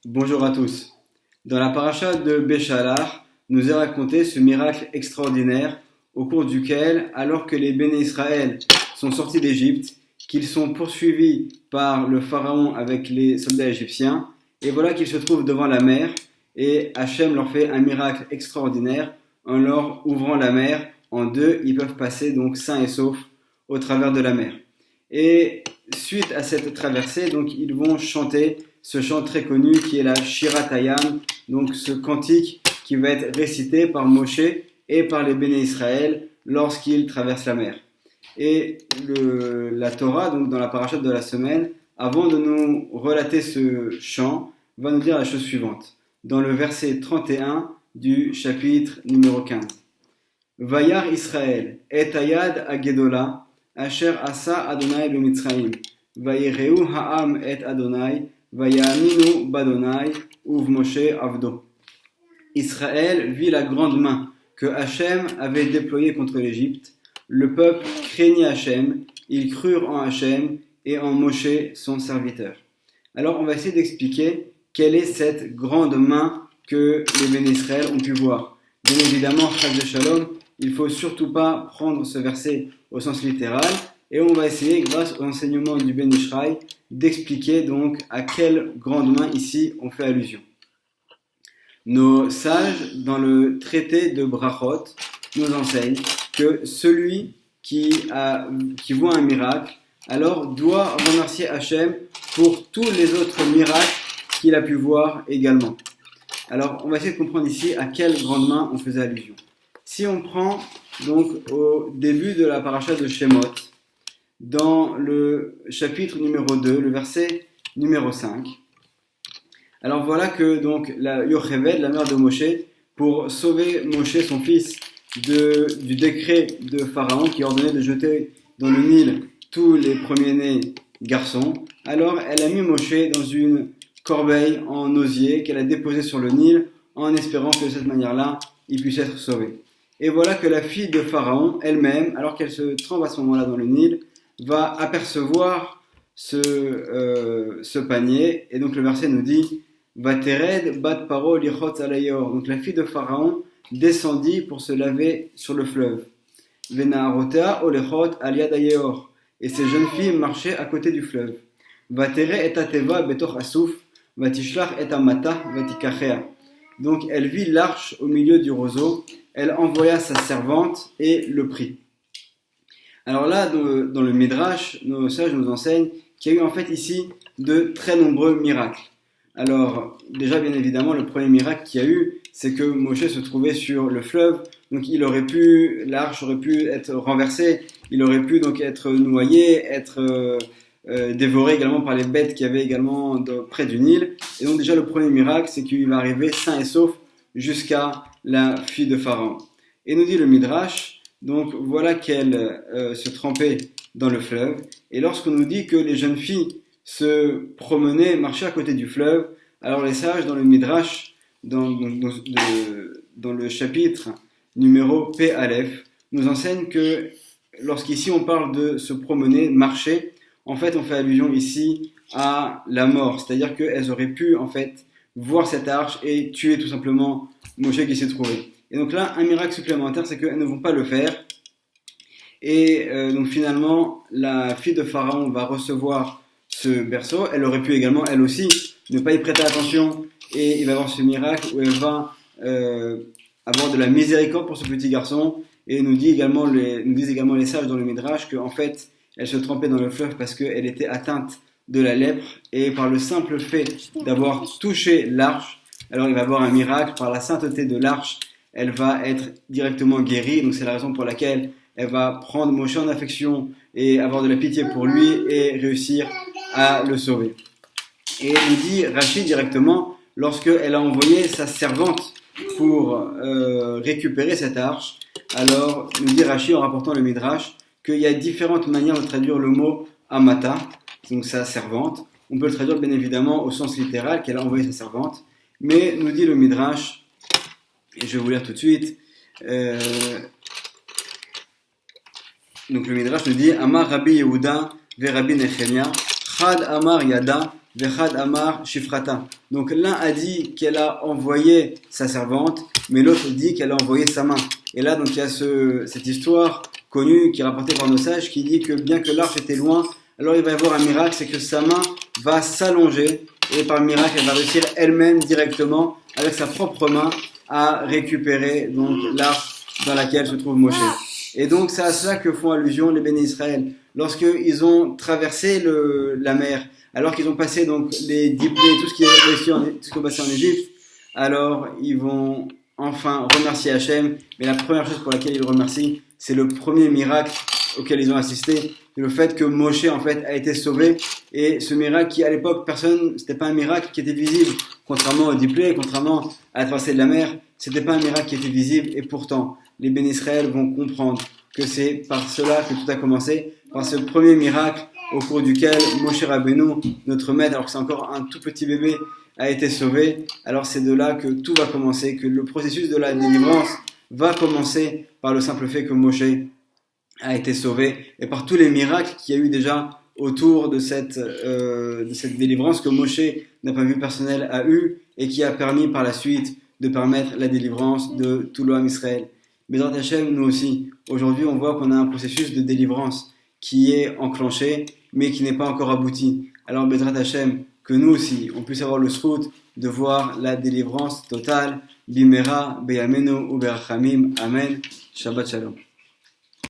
Bonjour à tous. Dans la paracha de Béchalar, nous est raconté ce miracle extraordinaire au cours duquel, alors que les béné Israël sont sortis d'Égypte, qu'ils sont poursuivis par le pharaon avec les soldats égyptiens, et voilà qu'ils se trouvent devant la mer, et Hachem leur fait un miracle extraordinaire en leur ouvrant la mer en deux. Ils peuvent passer donc sains et saufs au travers de la mer. Et suite à cette traversée, donc ils vont chanter ce chant très connu qui est la Shirat Hayam, donc ce cantique qui va être récité par Moshe et par les béné Israël lorsqu'ils traversent la mer. Et la Torah, donc dans la parashat de la semaine, avant de nous relater ce chant, va nous dire la chose suivante. Dans le verset 31 du chapitre numéro 15. Vayar Israël, et ayad agedola, asher asa Adonai b'Mitzrayim, vayireu ha'am et Adonai, vayaminu badonai, uv Moshe avdo. Israël vit la grande main que Hachem avait déployée contre l'Égypte. Le peuple craignit Hachem, ils crurent en Hachem et en Moshe son serviteur. Alors on va essayer d'expliquer quelle est cette grande main que les béné Israël ont pu voir. Bien évidemment, Chas de Shalom, il ne faut surtout pas prendre ce verset au sens littéral, et on va essayer, grâce aux enseignements du Ben Ishraï, d'expliquer donc à quelle grande main ici on fait allusion. Nos sages, dans le traité de Brachot, nous enseignent que celui qui voit un miracle, alors doit remercier Hachem pour tous les autres miracles qu'il a pu voir également. Alors, on va essayer de comprendre ici à quelle grande main on faisait allusion. Si on prend donc au début de la paracha de Shemot, dans le chapitre numéro 2, le verset numéro 5, alors voilà que donc la Yocheved, la mère de Moshe, pour sauver Moshe, son fils, du décret de Pharaon qui ordonnait de jeter dans le Nil tous les premiers-nés garçons, alors elle a mis Moshe dans une corbeille en osier qu'elle a déposée sur le Nil en espérant que de cette manière-là, il puisse être sauvé. Et voilà que la fille de Pharaon elle-même, alors qu'elle se trempe à ce moment-là dans le Nil, va apercevoir ce panier, et donc le verset nous dit Vatered bat paro lichot alayor. Donc la fille de Pharaon descendit pour se laver sur le fleuve. Venaharotea olechot aliad ayeor. Et ces jeunes filles marchaient à côté du fleuve. Vatere et ateva betoch asuf, vatishlach et amata vatikachea. Donc elle vit l'arche au milieu du roseau, elle envoya sa servante et le prit. Alors là, dans le Midrash, nos sages nous enseignent qu'il y a eu en fait ici de très nombreux miracles. Alors, déjà, bien évidemment, le premier miracle qu'il y a eu, c'est que Moshe se trouvait sur le fleuve, donc l'arche aurait pu être renversée, il aurait pu donc être noyé, être dévoré également par les bêtes qui avaient également près du Nil. Et donc déjà, le premier miracle, c'est qu'il va arriver sain et sauf jusqu'à la fille de Pharaon. Et nous dit le Midrash, donc voilà qu'elle se trempait dans le fleuve, et lorsqu'on nous dit que les jeunes filles se promenaient, marchaient à côté du fleuve, alors les sages dans le Midrash, dans le chapitre numéro P Aleph, nous enseignent que lorsqu'ici on parle de se promener, marcher, en fait on fait allusion ici à la mort, c'est-à-dire qu'elles auraient pu en fait voir cette arche et tuer tout simplement Moshe qui s'y trouvait. Et donc là, un miracle supplémentaire, c'est qu'elles ne vont pas le faire. Et donc finalement, la fille de Pharaon va recevoir ce berceau. Elle aurait pu également, elle aussi, ne pas y prêter attention. Et il va y avoir ce miracle où elle va avoir de la miséricorde pour ce petit garçon. Et nous disent également les sages dans le Midrash qu'en fait, elle se trempait dans le fleuve parce qu'elle était atteinte de la lèpre. Et par le simple fait d'avoir touché l'arche, alors il va y avoir un miracle. Par la sainteté de l'arche, elle va être directement guérie. Donc c'est la raison pour laquelle elle va prendre Moshe en affection et avoir de la pitié pour lui et réussir à le sauver. Et nous dit Rachid directement, lorsqu'elle a envoyé sa servante pour récupérer cette arche, alors nous dit Rachid en rapportant le Midrash qu'il y a différentes manières de traduire le mot Amata, donc sa servante. On peut le traduire bien évidemment au sens littéral, qu'elle a envoyé sa servante, mais nous dit le Midrash, et je vais vous lire tout de suite, donc le Midrash nous dit Amar Rabbi Yehuda ve Rabbi Nechemia Chad Amar Yada Vechad Amar Shifrata. Donc l'un a dit qu'elle a envoyé sa servante, mais l'autre dit qu'elle a envoyé sa main. Et là, donc il y a cette histoire connue qui est rapportée par nos sages qui dit que bien que l'arche était loin, alors il va y avoir un miracle, c'est que sa main va s'allonger et par miracle, elle va réussir elle-même directement avec sa propre main à récupérer donc l'arche dans laquelle se trouve Moshe. Et donc c'est à cela que font allusion les bénis Israël. Lorsqu'ils ont traversé la mer, alors qu'ils ont passé donc les 10 plaies, tout ce qui est passé en Égypte, alors ils vont enfin remercier Hachem. Mais la première chose pour laquelle ils le remercient, c'est le premier miracle auquel ils ont assisté, le fait que Moshe en fait a été sauvé. Et ce miracle qui à l'époque c'était pas un miracle qui était visible, contrairement aux 10 plaies, contrairement à la traversée de la mer, c'était pas un miracle qui était visible. Et pourtant les bénis Israël vont comprendre que c'est par cela que tout a commencé, par ce premier miracle au cours duquel Moshe Rabbeinu, notre maître, alors que c'est encore un tout petit bébé, a été sauvé. Alors c'est de là que tout va commencer, que le processus de la délivrance va commencer par le simple fait que Moshe a été sauvé et par tous les miracles qu'il y a eu déjà autour de cette délivrance que Moshe d'un point de vue personnel a eu et qui a permis par la suite de permettre la délivrance de tout l'homme Israël. Bezrat Hashem, nous aussi, aujourd'hui on voit qu'on a un processus de délivrance qui est enclenché mais qui n'est pas encore abouti. Alors Bezrat Hashem, que nous aussi on puisse avoir le zchut de voir la délivrance totale. Bimera, Beyamenu, Uberachamim, Amen. Shabbat Shalom.